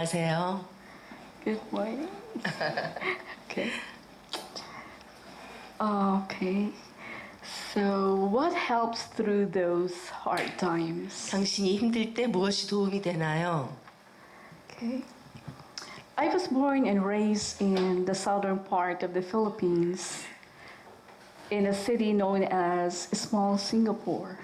안녕하세요. Good morning. Okay. Okay. So, what helps through those hard times? 당신이 힘들 때 무엇이 도움이 되나요? Okay. I was born and raised in the southern part of the Philippines, in a city known as Small Singapore.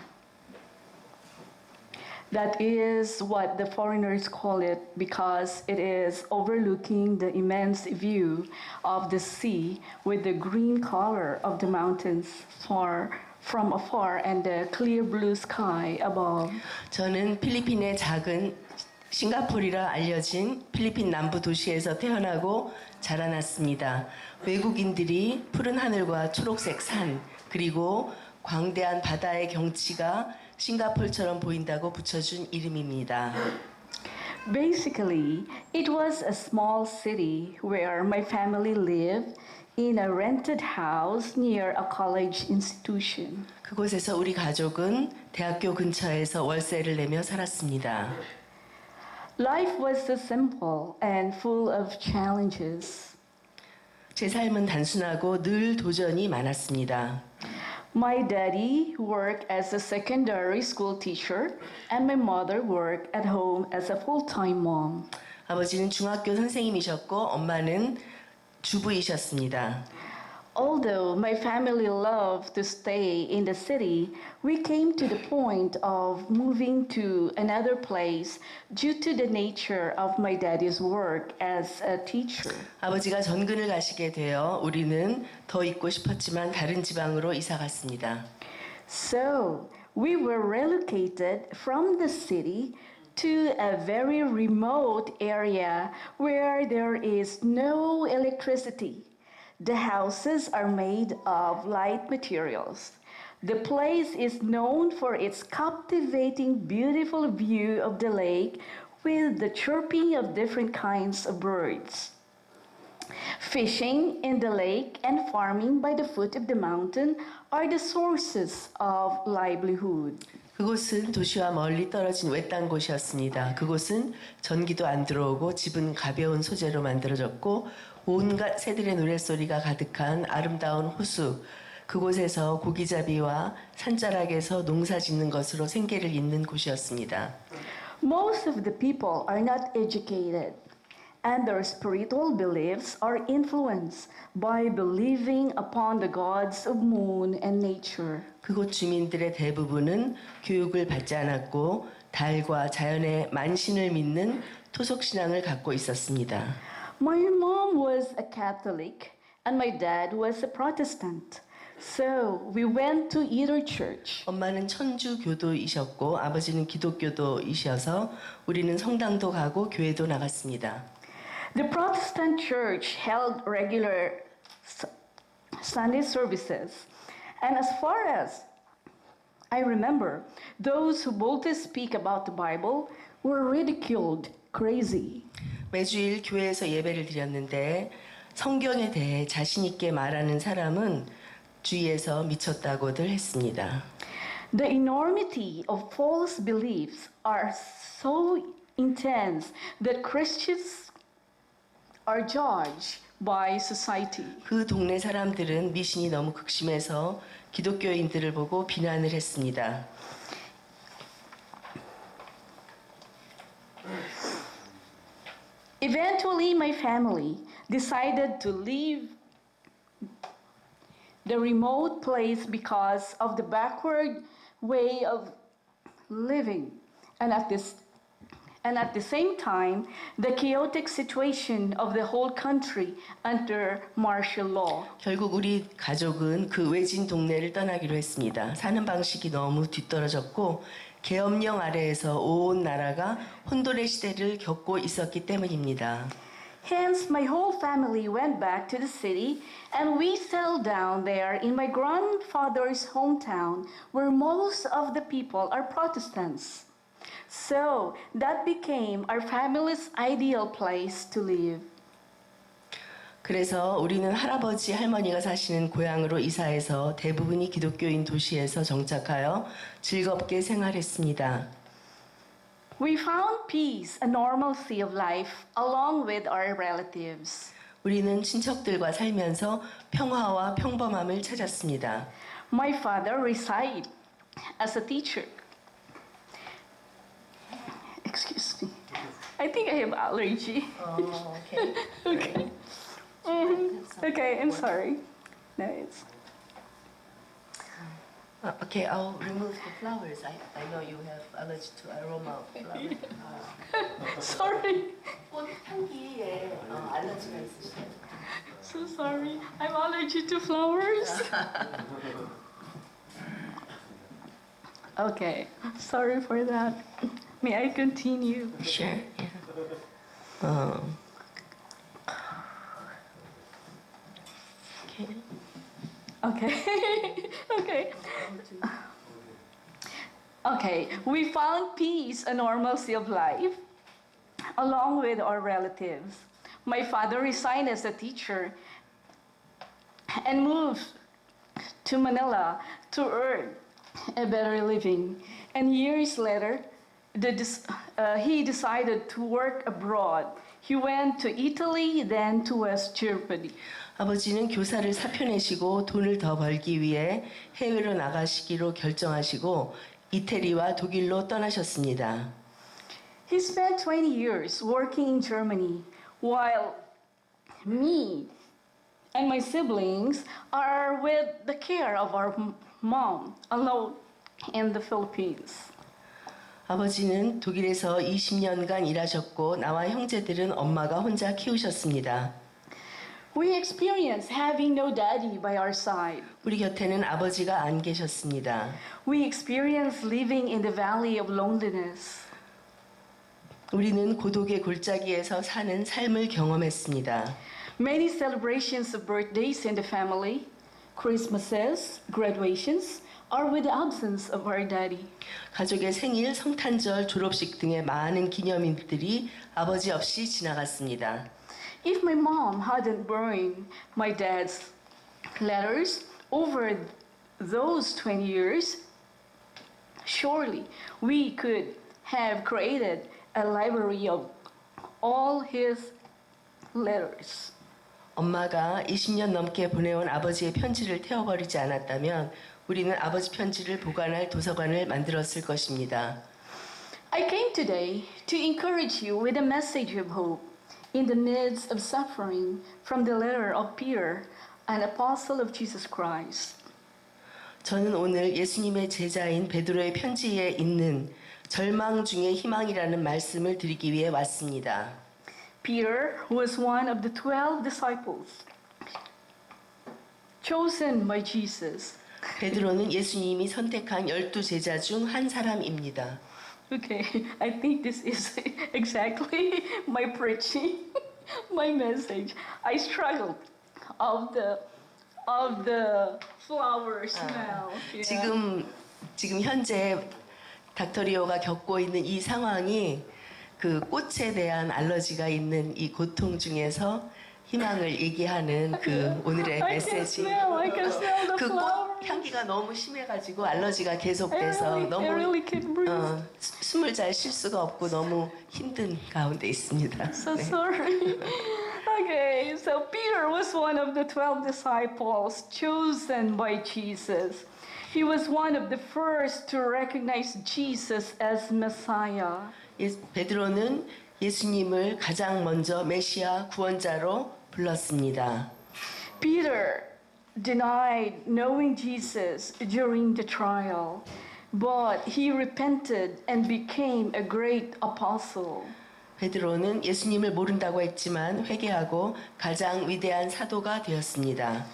That is what the foreigners call it because it is overlooking the immense view of the sea with the green color of the mountains from afar and the clear blue sky above. 저는 필리핀의 작은 싱가포르라 알려진 필리핀 남부 도시에서 태어나고 자라났습니다. 외국인들이 푸른 하늘과 초록색 산 그리고 광대한 바다의 경치가 싱가포르처럼 보인다고 붙여준 이름입니다. Basically, it was a small city where my family lived in a rented house near a college institution. 그곳에서 우리 가족은 대학교 근처에서 월세를 내며 살았습니다. Life was so simple and full of challenges. 제 삶은 단순하고 늘 도전이 많았습니다. My daddy worked as a secondary school teacher, and my mother worked at home as a full-time mom. 아버지는 중학교 선생님이셨고 엄마는 주부이셨습니다. Although my family loved to stay in the city, we came to the point of moving to another place due to the nature of my daddy's work as a teacher. 아버지가 전근을 가시게 되어 우리는 더 있고 싶었지만 다른 지방으로 이사 갔습니다. So, we were relocated from the city to a very remote area where there is no electricity. The houses are made of light materials. The place is known for its captivating, beautiful view of the lake with the chirping of different kinds of birds. Fishing in the lake and farming by the foot of the mountain are the sources of livelihood. 그곳은 도시와 멀리 떨어진 외딴 곳이었습니다. 그곳은 전기도 안 들어오고 집은 가벼운 소재로 만들어졌고 온갖 새들의 노랫소리가 가득한 아름다운 호수, 그곳에서 고기잡이와 산자락에서 농사 짓는 것으로 생계를 잇는 곳이었습니다. Most of the people are not educated, and their spiritual beliefs are influenced by believing upon the gods of moon and nature. 그곳 주민들의 대부분은 교육을 받지 않았고 달과 자연의 만신을 믿는 토속신앙을 갖고 있었습니다. My mom was a Catholic and my dad was a Protestant. So we went to either church. 엄마는 천주교도이셨고 아버지는 기독교도이셔서 우리는 성당도 가고 교회도 나갔습니다. The Protestant church held regular Sunday services. And as far as I remember, those who boldly speak about the Bible were ridiculed crazy. 매주일 교회에서 예배를 드렸는데 성경에 대해 자신 있게 말하는 사람은 주위에서 미쳤다고들 했습니다. The enormity of false beliefs are so intense that Christians are judged by society. 그 동네 사람들은 미신이 너무 극심해서 기독교인들을 보고 비난을 했습니다. Eventually, my family decided to leave the remote place because of the backward way of living, and at the same time, the chaotic situation of the whole country under martial law. 결국 우리 가족은 그 외진 동네를 떠나기로 했습니다. 사는 방식이 너무 뒤떨어졌고 계엄령 아래에서 온 나라가 혼돈의 시대를 겪고 있었기 때문입니다. Hence, my whole family went back to the city, and we settled down there in my grandfather's hometown, where most of the people are Protestants. So, that became our family's ideal place to live. 그래서 우리는 할아버지, 할머니가 사시는 고향으로 이사해서 대부분이 기독교인 도시에서 정착하여 즐겁게 생활했습니다. We found peace and normalcy of life along with our relatives. 우리는 친척들과 살면서 평화와 평범함을 찾았습니다. My father resigned as a teacher. Excuse me. I think I have allergy. Oh, okay. Okay. Okay, I'm sorry. No, it's Okay, I'll remove the flowers. I know you have allergy to aroma of flowers. sorry. 꽃 향기에 알러지가 있으시죠? So sorry. I'm allergic to flowers. Okay. Sorry for that. May I continue? Sure. Yeah. Okay. Okay. Okay. Okay. We found peace and normalcy of life along with our relatives. My father resigned as a teacher and moved to Manila to earn a better living. And years later, he decided to work abroad. He went to Italy, then to West Germany. 아버지는 교사를 사표내시고 돈을 더 벌기 위해 해외로 나가시기로 결정하시고 이태리와 독일로 떠나셨습니다. He spent 20 years working in Germany, while me and my siblings are with the care of our mom alone in the Philippines. 아버지는 독일에서 20년간 일하셨고 나와 형제들은 엄마가 혼자 키우셨습니다. We experienced having no daddy by our side. 우리 곁에는 아버지가 안 계셨습니다. We experienced living in the valley of loneliness. 우리는 고독의 골짜기에서 사는 삶을 경험했습니다. Many celebrations of birthdays in the family, Christmases, graduations, are with the absence of our daddy. 가족의 생일, 성탄절, 졸업식 등의 많은 기념일들이 아버지 없이 지나갔습니다. If my mom hadn't burned my dad's letters over those 20 years, surely we could have created a library of all his letters. 엄마가 20년 넘게 보내온 아버지의 편지를 태워버리지 않았다면 우리는 아버지 편지를 보관할 도서관을 만들었을 것입니다. I came today to encourage you with a message of hope in the midst of suffering from the letter of Peter, an apostle of Jesus Christ. 저는 오늘 예수님의 제자인 베드로의 편지에 있는 절망 중의 희망이라는 말씀을 드리기 위해 왔습니다. Peter was one of the 12 disciples chosen by Jesus. 베드로는 예수님이 선택한 12제자 중 한 사람입니다. Okay, I think this is exactly my preaching, my message. I struggled of the flower smell. Yeah. 지금 현재 닥터리오가 겪고 있는 이 상황이 그 꽃에 대한 알러지가 있는 이 고통 중에서 희망을 얘기하는 그 오늘의 I can 메시지. smell the 그 flowers. 꽃 향기가 너무 심해가지고 알러지가 I 계속돼서 really 너무 can't breathe. 숨을 잘 쉴 수가 없고 너무 힘든 가운데 있습니다. So 네. sorry. Okay, so Peter was one of the 12 disciples chosen by Jesus. He was one of the first to recognize Jesus as Messiah. 베드로는 예수님을 가장 먼저 메시아 구원자로 불렀습니다. Peter denied knowing Jesus during the trial, but he repented and became a great apostle. 베드로는 예수님을 모른다고 했지만 회개하고 가장 위대한 사도가 되었습니다.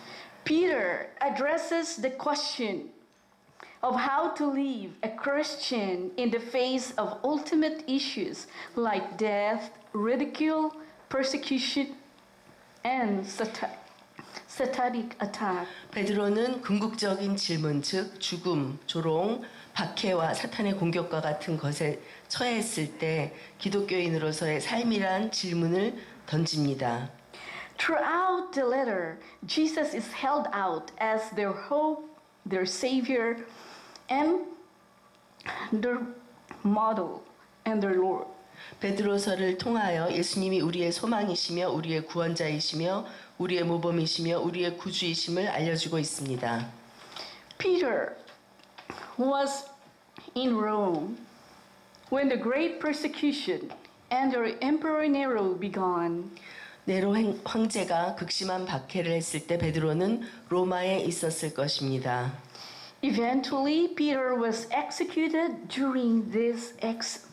Peter addresses the question of how to live a Christian in the face of ultimate issues like death, ridicule, persecution, and satanic attack. 베드로는 궁극적인 질문, 즉 죽음, 조롱, 박해와 사탄의 공격과 같은 것에 처했을 때 기독교인으로서의 삶이란 질문을 던집니다. Throughout the letter, Jesus is held out as their hope, their savior, and their model. and their Lord. 베드로서를 통하여 예수님이 우리의 소망이시며 우리의 구원자이시며 우리의 모범이시며 우리의 구주이심을 알려주고 있습니다. Peter was in Rome when the great persecution under Emperor Nero began. 네로 황제가 극심한 박해를 했을 때 베드로는 로마에 있었을 것입니다. Eventually, Peter was executed during this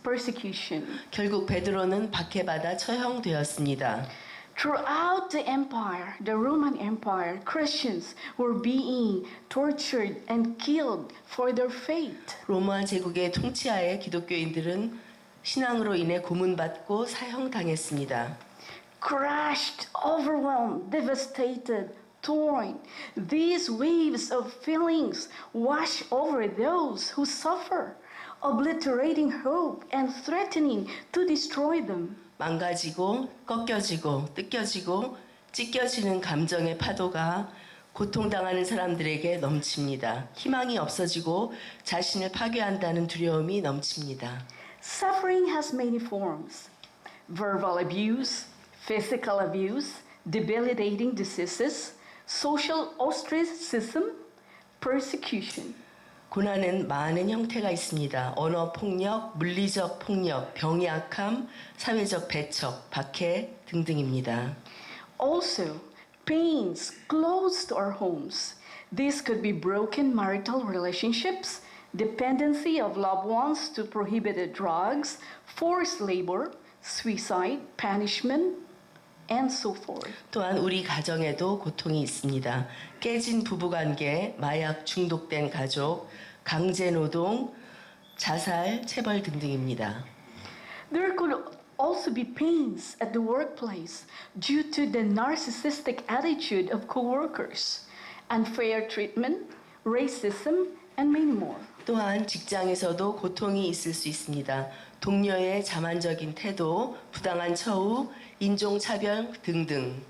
persecution. 결국 베드로는 박해받아 처형되었습니다. Throughout the empire, the Roman Empire, Christians were being tortured and killed for their faith. 로마 제국의 통치하에 기독교인들은 신앙으로 인해 고문받고 사형당했습니다. Crushed, overwhelmed, devastated, torn. These waves of feelings wash over those who suffer, obliterating hope and threatening to destroy them. 망가지고 꺾여지고 뜯겨지고 찢겨지는 감정의 파도가 고통당하는 사람들에게 넘칩니다. 희망이 없어지고 자신을 파괴한다는 두려움이 넘칩니다. Suffering has many forms: verbal abuse, physical abuse, debilitating diseases, social ostracism, persecution. 고난은 많은 형태가 있습니다. 언어 폭력, 물리적 폭력, 병약함, 사회적 배척, 박해 등등입니다. Also, pains close to our homes. This could be broken marital relationships, dependency of loved ones to prohibited drugs, forced labor, suicide, punishment, and so forth. 또한 우리 가정에도 고통이 있습니다. 깨진 부부관계, 마약 중독된 가족, 강제노동, 자살, 체벌 등등입니다. There could also be pains at the workplace due to the narcissistic attitude of coworkers, unfair treatment, racism, and many more. 또한 직장에서도 고통이 있을 수 있습니다. 동료의 자만적인 태도, 부당한 처우, 인종차별 등등.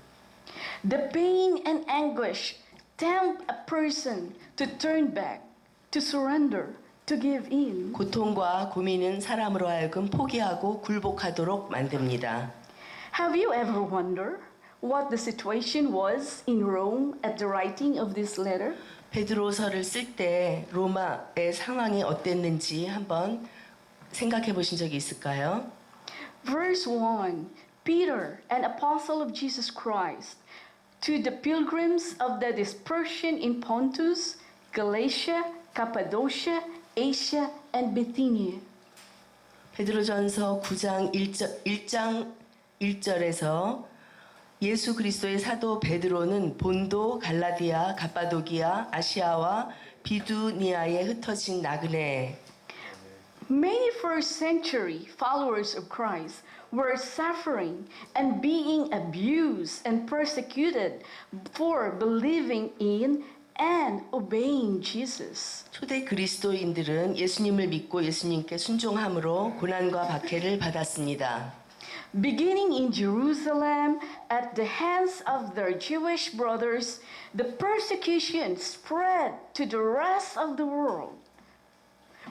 The pain and anguish tempt a person to turn back, to surrender, to give in. 고통과 고민은 사람으로 하여금 포기하고 굴복하도록 만듭니다. Have you ever wondered what the situation was in Rome at the writing of this letter? 베드로서를 쓸 때 로마의 상황이 어땠는지 한번 생각해 보신 적이 있을까요? Verse 1, Peter, an apostle of Jesus Christ, to the pilgrims of the dispersion in Pontus, Galatia, Cappadocia, Asia, and Bithynia. 베드로전서 9장 1장 1절에서 예수 그리스도의 사도 베드로는 본도, 갈라디아, 갑바도기아, 아시아와 비두니아에 흩어진 나그네. Many first century followers of Christ were suffering and being abused and persecuted for believing in and obeying Jesus. 초대 그리스도인들은 예수님을 믿고 예수님께 순종함으로 고난과 박해를 받았습니다. Beginning in Jerusalem at the hands of their Jewish brothers, the persecution spread to the rest of the world.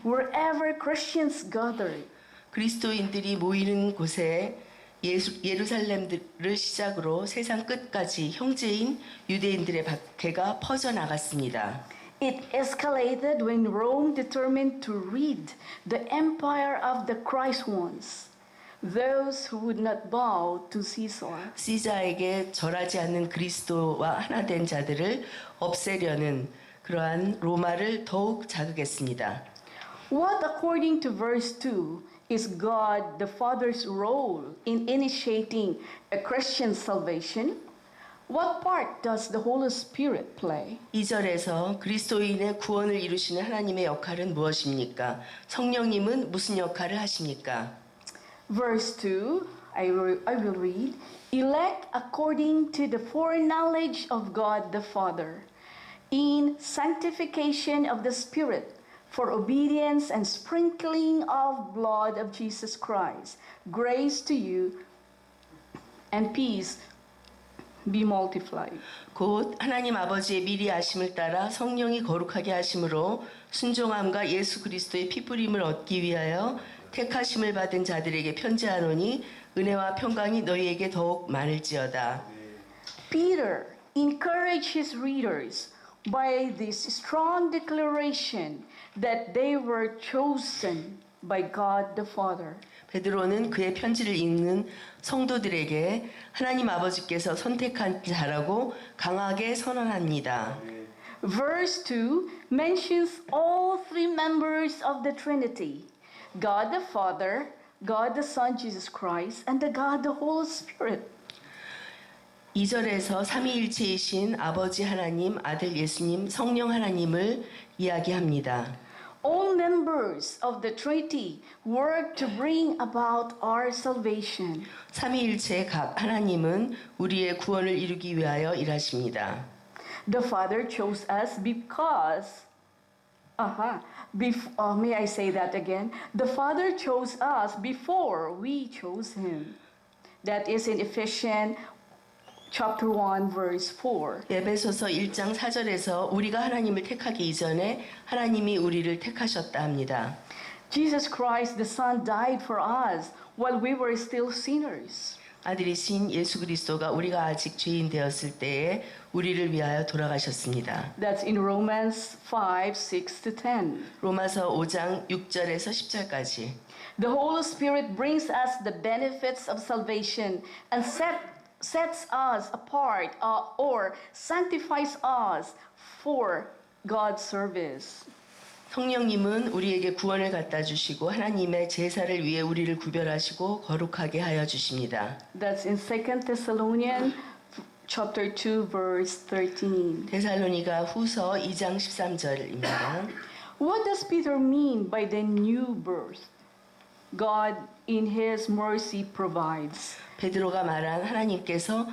Wherever Christians gathered, 그리스도인들이 모이는 곳에 예루살렘을 시작으로 세상 끝까지 형제인 유대인들의 박해가 퍼져나갔습니다. it escalated when Rome determined to rid the empire of the Christ ones, those who would not bow to Caesar. 시자에게 절하지 않는 그리스도와 하나 된 자들을 없애려는 그러한 로마를 더욱 자극했습니다. What, according to verse 2, is God the Father's role in initiating a Christian salvation? What part does the Holy Spirit play? 2절에서 그리스도인의 구원을 이루시는 하나님의 역할은 무엇입니까? 성령님은 무슨 역할을 하십니까? Verse 2, I will read. Elect according to the foreknowledge of God the Father, in sanctification of the Spirit, for obedience and sprinkling of blood of Jesus Christ. Grace to you and peace be multiplied. 곧 하나님 아버지의 미리 아심을 따라 성령이 거룩하게 하심으로 순종함과 예수 그리스도의 피 뿌림을 얻기 위하여 택하심을 받은 자들에게 편지하노니 은혜와 평강이 너희에게 더욱 많을지어다. Peter encouraged his readers by this strong declaration that they were chosen by God the Father. 베드로는 그의 편지를 읽는 성도들에게 하나님 아버지께서 선택한 자라고 강하게 선언합니다. Verse 2 mentions all three members of the Trinity: God the Father, God the Son Jesus Christ, and the God the Holy Spirit. 2절에서 삼위일체이신 아버지 하나님, 아들 예수님, 성령 하나님을 이야기합니다. All members of the Trinity work to bring about our salvation. 삼위일체 각 하나님은 우리의 구원을 이루기 위하여 일하십니다. The Father chose us because, may I say that again? The Father chose us before we chose Him. That is in Ephesians chapter 1, verse 4. 에베소서 1장 4절에서 우리가 하나님을 택하기 이전에 하나님이 우리를 택하셨다 합니다. Jesus Christ, the Son, died for us while we were still sinners. 아들이신 예수 그리스도가 우리가 아직 죄인 되었을 때에 우리를 위하여 돌아가셨습니다. That's in Romans 5, 6 to 10. 로마서 5장 6절에서 10절까지. The Holy Spirit brings us the benefits of salvation and sets us apart or sanctifies us for God's service. 성령님은 우리에게 구원을 갖다 주시고 하나님의 제사를 위해 우리를 구별하시고 거룩하게 하여 주십니다. That's in 2 Thessalonians chapter 2 verse 13. 데살로니가 후서 2장 13절입니다. What does Peter mean by the new birth? God in his mercy provides. 베드로가 말한 하나님께서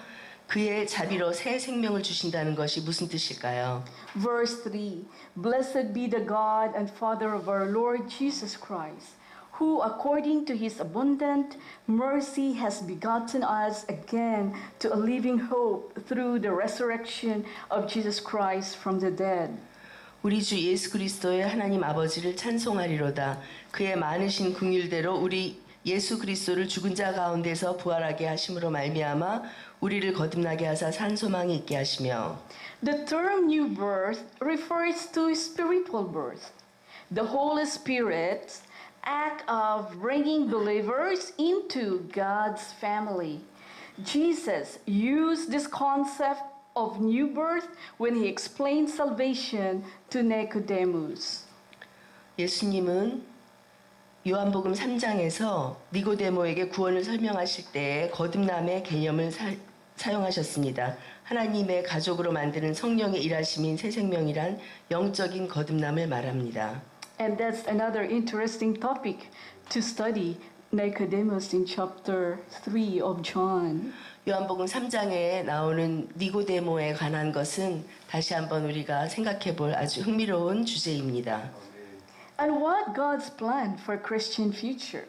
그의 자비로 새 생명을 주신다는 것이 무슨 뜻일까요? Verse 3. Blessed be the God and Father of our Lord Jesus Christ, who according to his abundant mercy has begotten us again to a living hope through the resurrection of Jesus Christ from the dead. 우리 주 예수 그리스도의 하나님 아버지를 찬송하리로다. 그의 많으신 긍휼대로 우리 예수 그리스도를 죽은 자 가운데서 부활하게 하심으로 말미암아 우리를 거듭나게 하사 산 소망이 있게 하시며. The term new birth refers to spiritual birth. The Holy Spirit's act of bringing believers into God's family. Jesus used this concept of new birth when he explained salvation to Nicodemus. 예수님은 요한복음 3장에서 니고데모에게 구원을 설명하실 때에 거듭남의 개념을 사용하셨습니다. 하나님의 가족으로 만드는 성령의 일하심인 새 생명이란 영적인 거듭남을 말합니다. And that's another interesting topic to study, Nicodemus in chapter 3 of John. 요한복음 3장에 나오는 니고데모에 관한 것은 다시 한번 우리가 생각해 볼 아주 흥미로운 주제입니다. And what God's plan for Christian future?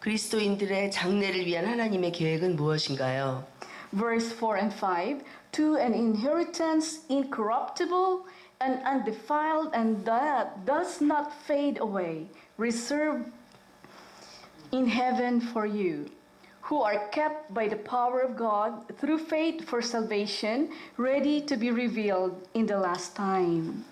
그리스도인들의 장래를 위한 하나님의 계획은 무엇인가요? Verse 4 and 5, to an inheritance incorruptible and undefiled and that does not fade away, reserved in heaven for you, who are kept by the power of God through faith for salvation, ready to be revealed in the last time.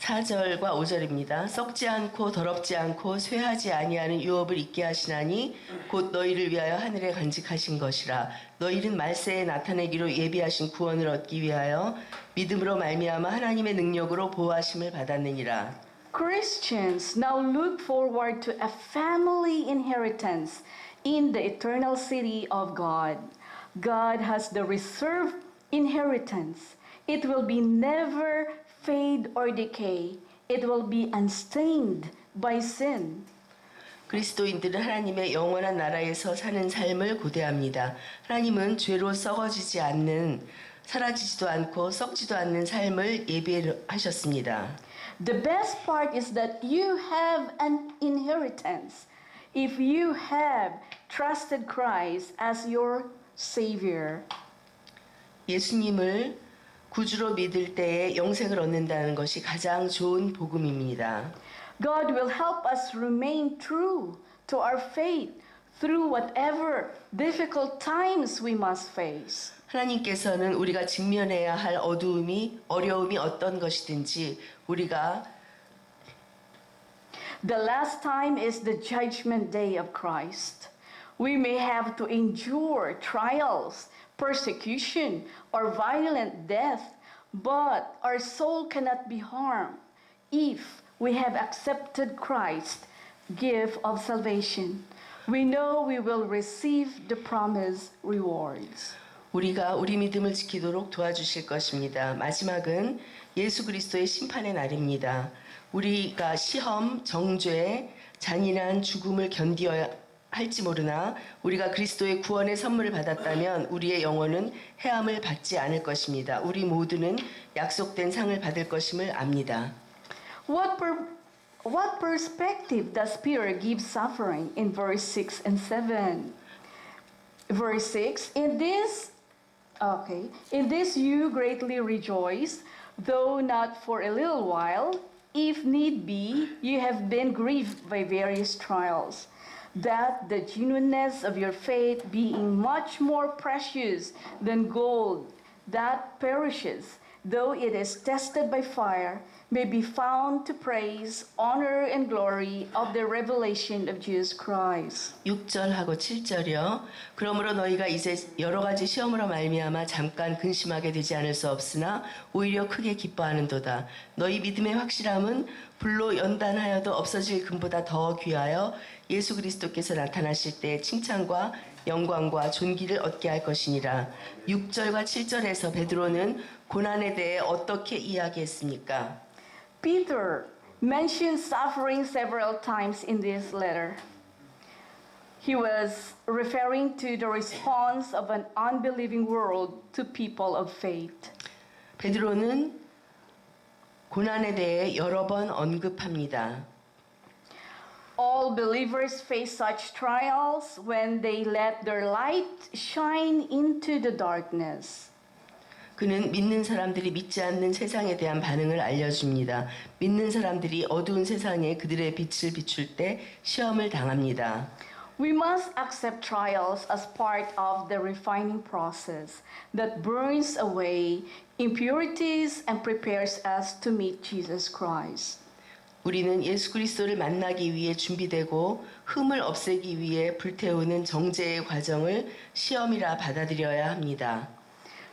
4절과 5절입니다. 썩지 않고 더럽지 않고 쇠하지 아니하는 유업을 있게 하시나니 곧 너희를 위하여 하늘에 간직하신 것이라. 너희는 말세에 나타내기로 예비하신 구원을 얻기 위하여 믿음으로 말미암아 하나님의 능력으로 보호하심을 받았느니라. Christians now look forward to a family inheritance in the eternal city of God. God has the reserved inheritance. It will be never fade or decay. It will be unstained by sin. 그리스도인들은 하나님의 영원한 나라에서 사는 삶을 고대합니다. 하나님은 죄로 썩어지지 않는, 사라지지도 않고 썩지도 않는 삶을 예비하셨습니다. The best part is that you have an inheritance if you have trusted Christ as your Savior. 예수님을 구주로 믿을 때에 영생을 얻는다는 것이 가장 좋은 복음입니다. God will help us remain true to our faith through whatever difficult times we must face. 하나님께서는 우리가 직면해야 할 어려움이 어떤 것이든지 우리가 The last time is the judgment day of Christ. We may have to endure trials, persecution, or violent death, but our soul cannot be harmed if we have accepted Christ's gift of salvation. We know we will receive the promised rewards. 우리가 우리 믿음을 지키도록 도와주실 것입니다. 마지막은 예수 그리스도의 심판의 날입니다. 우리가 시험, 정죄, 잔인한 죽음을 견디어야 할지 모르나 우리가 그리스도의 구원의 선물을 받았다면 우리의 영혼은 해함을 받지 않을 것입니다. 우리 모두는 약속된 상을 받을 것임을 압니다. What perspective does Peter give suffering in verse 6 and 7? Verse 6, in this you greatly rejoice, though not for a little while, if need be, you have been grieved by various trials, that the genuineness of your faith, being much more precious than gold that perishes, though it is tested by fire, may be found to praise, honor, and glory of the revelation of Jesus Christ. 6절하고 7절이요. 그러므로 너희가 이제 여러 가지 시험으로 말미암아 잠깐 근심하게 되지 않을 수 없으나 오히려 크게 기뻐하는도다. 너희 믿음의 확실함은 불로 연단하여도 없어질 금보다 더 귀하여 예수 그리스도께서 나타나실 때 칭찬과 영광과 존귀를 얻게 할 것이니라. 6절과 7절에서 베드로는 고난에 대해 어떻게 이야기했습니까? Peter mentions suffering several times in this letter. He was referring to the response of an unbelieving world to people of faith. 베드로는 고난에 대해 여러 번 언급합니다. All believers face such trials when they let their light shine into the darkness. 그는 믿는 사람들이 믿지 않는 세상에 대한 반응을 알려줍니다. 믿는 사람들이 어두운 세상에 그들의 빛을 비출 때 시험을 당합니다. We must accept trials as part of the refining process that burns away impurities and prepares us to meet Jesus Christ. 우리는 예수 그리스도를 만나기 위해 준비되고 흠을 없애기 위해 불태우는 정죄의 과정을 시험이라 받아들여야 합니다.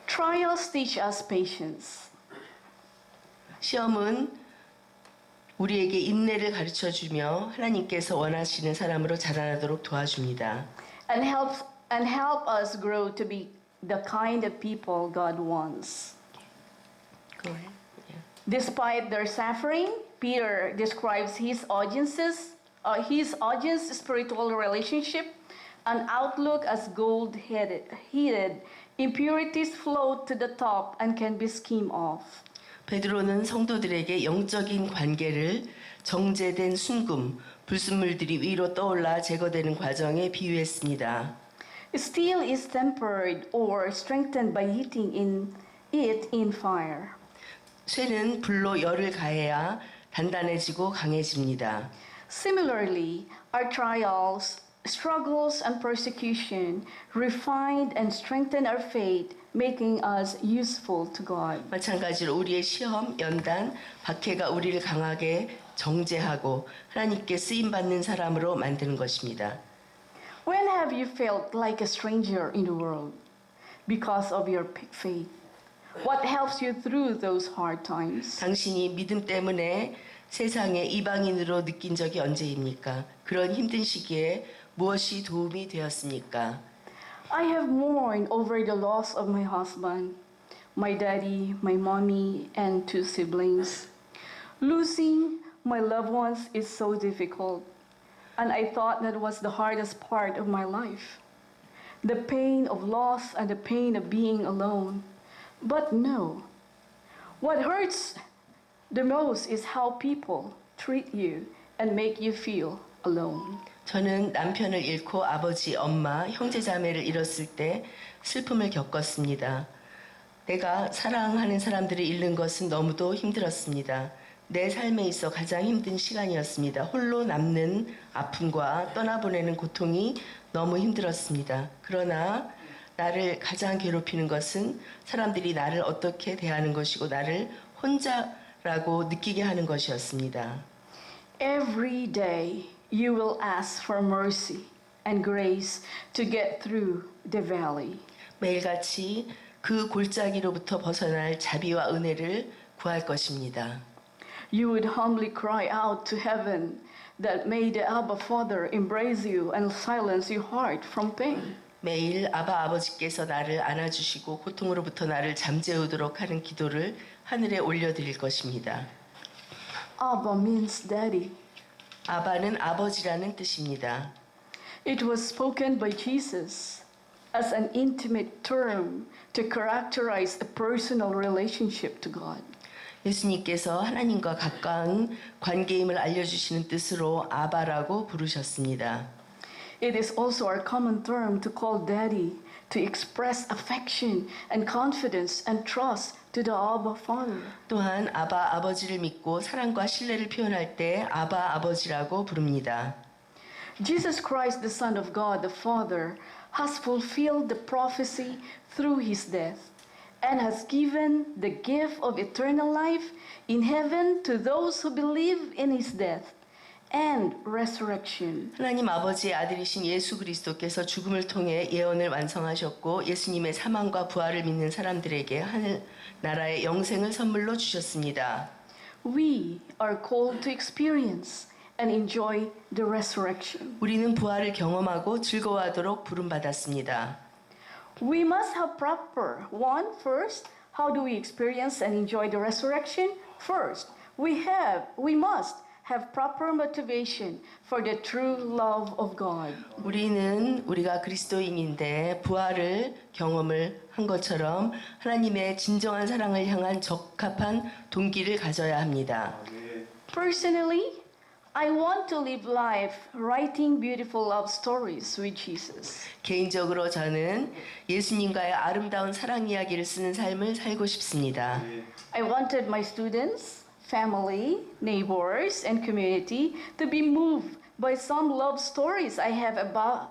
Trials teach us patience. 시험은 우리에게 인내를 가르쳐주며 하나님께서 원하시는 사람으로 자라나도록 도와줍니다. And help us grow to be the kind of people God wants. Go ahead. Yeah. Despite their suffering, Peter describes his audience's spiritual relationship and outlook as gold-headed. Impurities float to the top and can be skimmed off. 베드로는 성도들에게 영적인 관계를 정제된 순금, 불순물들이 위로 떠올라 제거되는 과정에 비유했습니다. Steel is tempered or strengthened by heating it in fire. 쇠는 불로 열을 가해야 단단해지고 강해집니다. Similarly, our trials, struggles, and persecution refined and strengthen our faith, making us useful to God. 마찬가지로 우리의 시험, 연단, 박해가 우리를 강하게 정제하고 하나님께 쓰임받는 사람으로 만드는 것입니다. When have you felt like a stranger in the world because of your faith? What helps you through those hard times? 당신이 믿음 때문에 세상에 이방인으로 느낀 적이 언제입니까? 그런 힘든 시기에 무엇이 도움이 되었습니까? I have mourned over the loss of my husband, my daddy, my mommy, and 2 siblings. Losing my loved ones is so difficult, and I thought that was the hardest part of my life. The pain of loss and the pain of being alone. But no, what hurts the most is how people treat you and make you feel alone. 저는 남편을 잃고 아버지, 엄마, 형제 자매를 잃었을 때 슬픔을 겪었습니다. 내가 사랑하는 사람들을 잃는 것은 너무도 힘들었습니다. 내 삶에 있어 가장 힘든 시간이었습니다. 홀로 남는 아픔과 떠나보내는 고통이 너무 힘들었습니다. 그러나 나를 가장 괴롭히는 것은 사람들이 나를 어떻게 대하는 것이고 나를 혼자라고 느끼게 하는 것이었습니다. Every day you will ask for mercy and grace to get through the valley. 매일같이 그 골짜기로부터 벗어날 자비와 은혜를 구할 것입니다. You would humbly cry out to heaven that may the Abba Father embrace you and silence your heart from pain. 매일 아버지께서 나를 안아주시고 고통으로부터 나를 잠재우도록 하는 기도를 하늘에 올려드릴 것입니다. Abba means daddy. 아바는 아버지라는 뜻입니다. It was spoken by Jesus as an intimate term to characterize a personal relationship to God. 예수님께서 하나님과 가까운 관계임을 알려주시는 뜻으로 아바라고 부르셨습니다. It is also our common term to call daddy to express affection and confidence and trust to the Abba Father. 또한 아버지를 믿고 사랑과 신뢰를 표현할 때 아버지라고 부릅니다. Jesus Christ, the Son of God, the Father, has fulfilled the prophecy through his death and has given the gift of eternal life in heaven to those who believe in his death and resurrection. 하나님 아버지의 아들이신 예수 그리스도께서 죽음을 통해 예언을 완성하셨고 예수님의 사망과 부활을 믿는 사람들에게 하늘 나라의 영생을 선물로 주셨습니다. We are called to experience and enjoy the resurrection. 우리는 부활을 경험하고 즐거워하도록 부름받았습니다. We must have proper one first. How do we experience and enjoy the resurrection? First, we must have proper motivation for the true love of God. 우리가 그리스도인인데 부활을 경험을 한 것처럼 하나님의 진정한 사랑을 향한 적합한 동기를 가져야 합니다. Personally, I want to live life writing beautiful love stories with Jesus. 개인적으로 저는 예수님과의 아름다운 사랑 이야기를 쓰는 삶을 살고 싶습니다. I wanted my students, family, neighbors, and community to be moved by some love stories I have about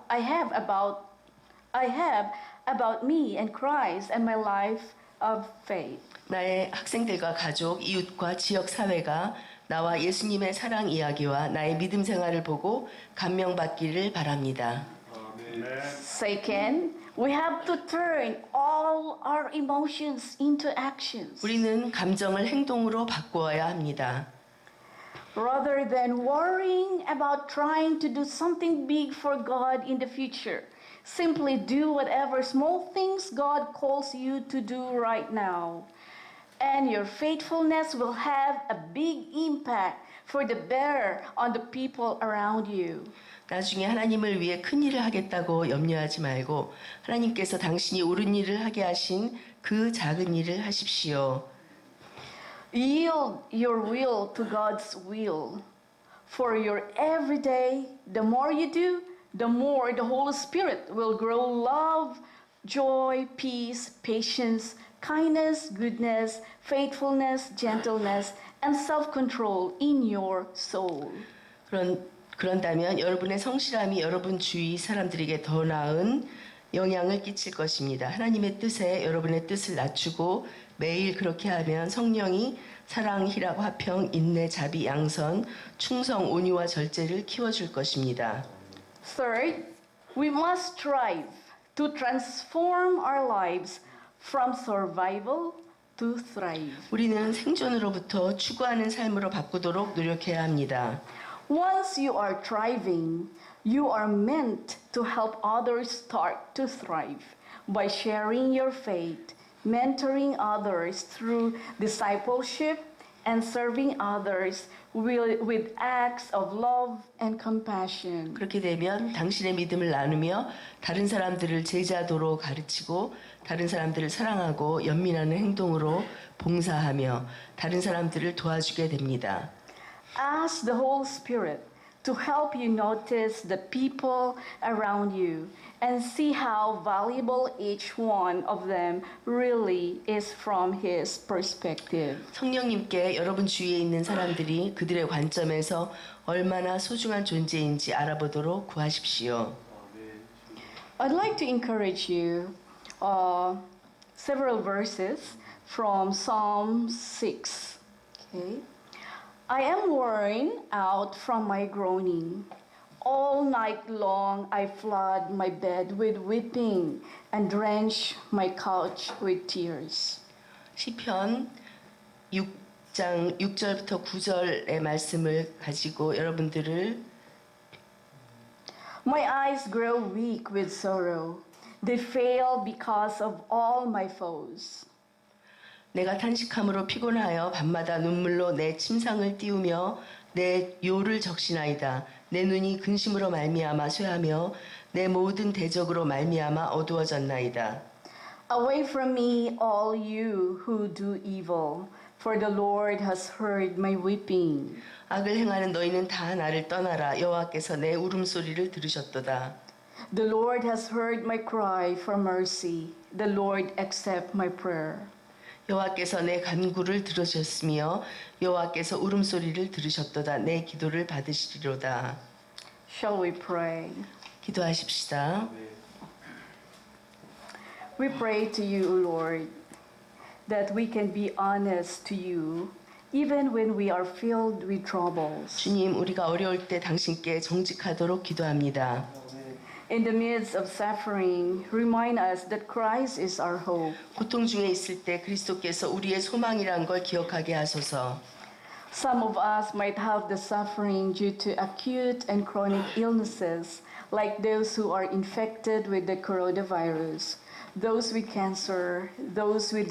me and Christ and my life of faith. 나의 학생들과 가족, 이웃과 지역 사회가 나와 예수님의 사랑 이야기와 나의 믿음 생활을 보고 감명받기를 바랍니다. Second, we have to turn all our emotions into actions. 우리는 감정을 행동으로 바꾸어야 합니다. Rather than worrying about trying to do something big for God in the future, simply do whatever small things God calls you to do right now. And your faithfulness will have a big impact for the better on the people around you. 나중에 하나님을 위해 큰 일을 하겠다고 염려하지 말고 하나님께서 당신이 옳은 일을 하게 하신 그 작은 일을 하십시오. Yield your will to God's will. For your everyday, the more you do, the more the Holy Spirit will grow love, joy, peace, patience, kindness, goodness, faithfulness, gentleness, and self-control in your soul. 그런다면 여러분의 성실함이 여러분 주위 사람들에게 더 나은 영향을 끼칠 것입니다. 하나님의 뜻에 여러분의 뜻을 낮추고 매일 그렇게 하면 성령이 사랑, 희락, 화평, 인내, 자비, 양선, 충성, 온유와 절제를 키워줄 것입니다. Third, we must strive to transform our lives from survival to thrive. 우리는 생존으로부터 추구하는 삶으로 바꾸도록 노력해야 합니다. Once you are thriving, you are meant to help others start to thrive by sharing your faith, mentoring others through discipleship, and serving others with acts of love and compassion. 그렇게 되면 당신의 믿음을 나누며 다른 사람들을 제자도로 가르치고 다른 사람들을 사랑하고 연민하는 행동으로 봉사하며 다른 사람들을 도와주게 됩니다. Ask the Holy Spirit to help you notice the people around you and see how valuable each one of them really is from His perspective. 성령님께 여러분 주위에 있는 사람들이 그들의 관점에서 얼마나 소중한 존재인지 알아보도록 구하십시오. I'd like to encourage you several verses from Psalm 6. Okay. I am worn out from my groaning. All night long I flood my bed with weeping and drench my couch with tears. 시편 6장 6절부터 9절의 말씀을 가지고 여러분들을 My eyes grow weak with sorrow. They fail because of all my foes. 내가 탄식함으로 피곤하여 밤마다 눈물로 내 침상을 띄우며 내 요를 적시나이다. 내 눈이 근심으로 말미암아 쇠하며 내 모든 대적으로 말미암아 어두워졌나이다. Away from me, all you who do evil, for the Lord has heard my weeping. 악을 행하는 너희는 다 나를 떠나라. 여호와께서 내 울음소리를 들으셨도다. The Lord has heard my cry for mercy. The Lord accept my prayer. 여호와께서 내 간구를 들으셨으며 여호와께서 울음소리를 들으셨도다. 내 기도를 받으시리로다. Shall we pray? 기도하십시다. We pray to you, Lord, that we can be honest to you even when we are filled with troubles. 주님, 우리가 어려울 때 당신께 정직하도록 기도합니다. In the midst of suffering, remind us that Christ is our hope. 고통 중에 있을 때 그리스도께서 우리의 소망이란 걸 기억하게 하소서. Some of us might have the suffering due to acute and chronic illnesses, like those who are infected with the coronavirus, those with cancer, those with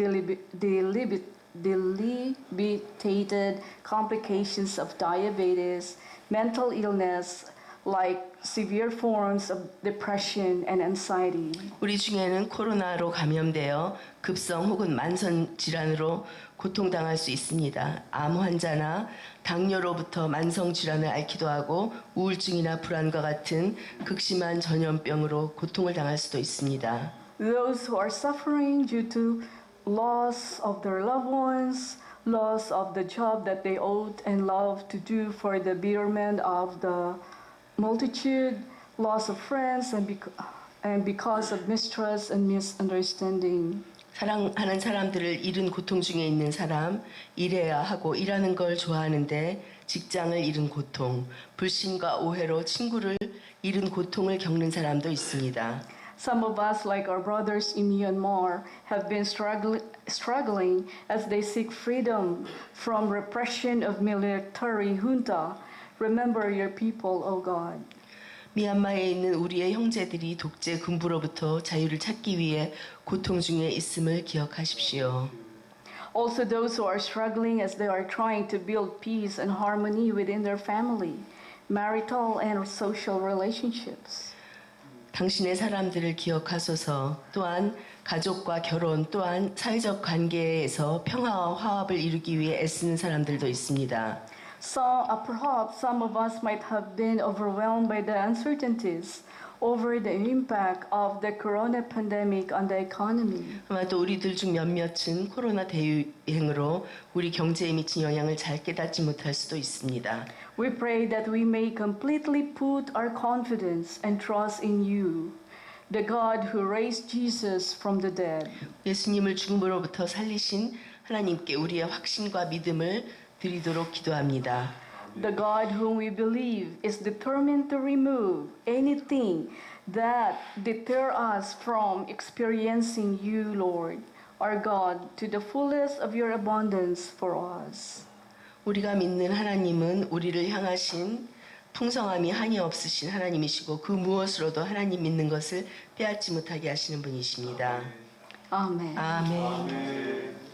debilitated complications of diabetes, mental illness, like severe forms of depression and anxiety. 우리 중에는 코로나로 감염되어 급성 혹은 만성 질환으로 고통당할 수 있습니다. 암 환자나 당뇨로부터 만성 질환을 앓기도 하고 우울증이나 불안과 같은 극심한 전염병으로 고통을 당할 수도 있습니다. Those who are suffering due to loss of their loved ones, loss of the job that they owed and loved to do for the betterment of the multitude, loss of friends, and because of mistrust and misunderstanding. 사랑하는 사람들을 잃은 고통 중에 있는 사람, 일해야 하고 일하는 걸 좋아하는데 직장을 잃은 고통, 불신과 오해로 친구를 잃은 고통을 겪는 사람도 있습니다. Some of us, like our brothers in Myanmar, have been struggling as they seek freedom from repression of military junta. Remember your people, O God. 미얀마에 있는 우리의 형제들이 독재 군부로부터 자유를 찾기 위해 고통 중에 있음을 기억하십시오. Also those who are struggling as they are trying to build peace and harmony within their family, marital and social relationships. 당신의 사람들을 기억하소서. 또한 가족과 결혼 또한 사회적 관계에서 평화와 화합을 이루기 위해 애쓰는 사람들도 있습니다. So perhaps some of us might have been overwhelmed by the uncertainties over the impact of the corona pandemic on the economy. 아마도 우리들 중 몇몇은 코로나 대유행으로 우리 경제에 미친 영향을 잘 깨닫지 못할 수도 있습니다. We pray that we may completely put our confidence and trust in you, the God who raised Jesus from the dead. 예수님을 죽음으로부터 살리신 하나님께 우리의 확신과 믿음을 드리도록 기도합니다. The God whom we believe is determined to remove anything that deter us from experiencing you, Lord, our God, to the fullest of your abundance for us. 우리가 믿는 하나님은 우리를 향하신 풍성함이 한이 없으신 하나님이시고 그 무엇으로도 하나님 믿는 것을 빼앗지 못하게 하시는 분이십니다. Amen. 아멘.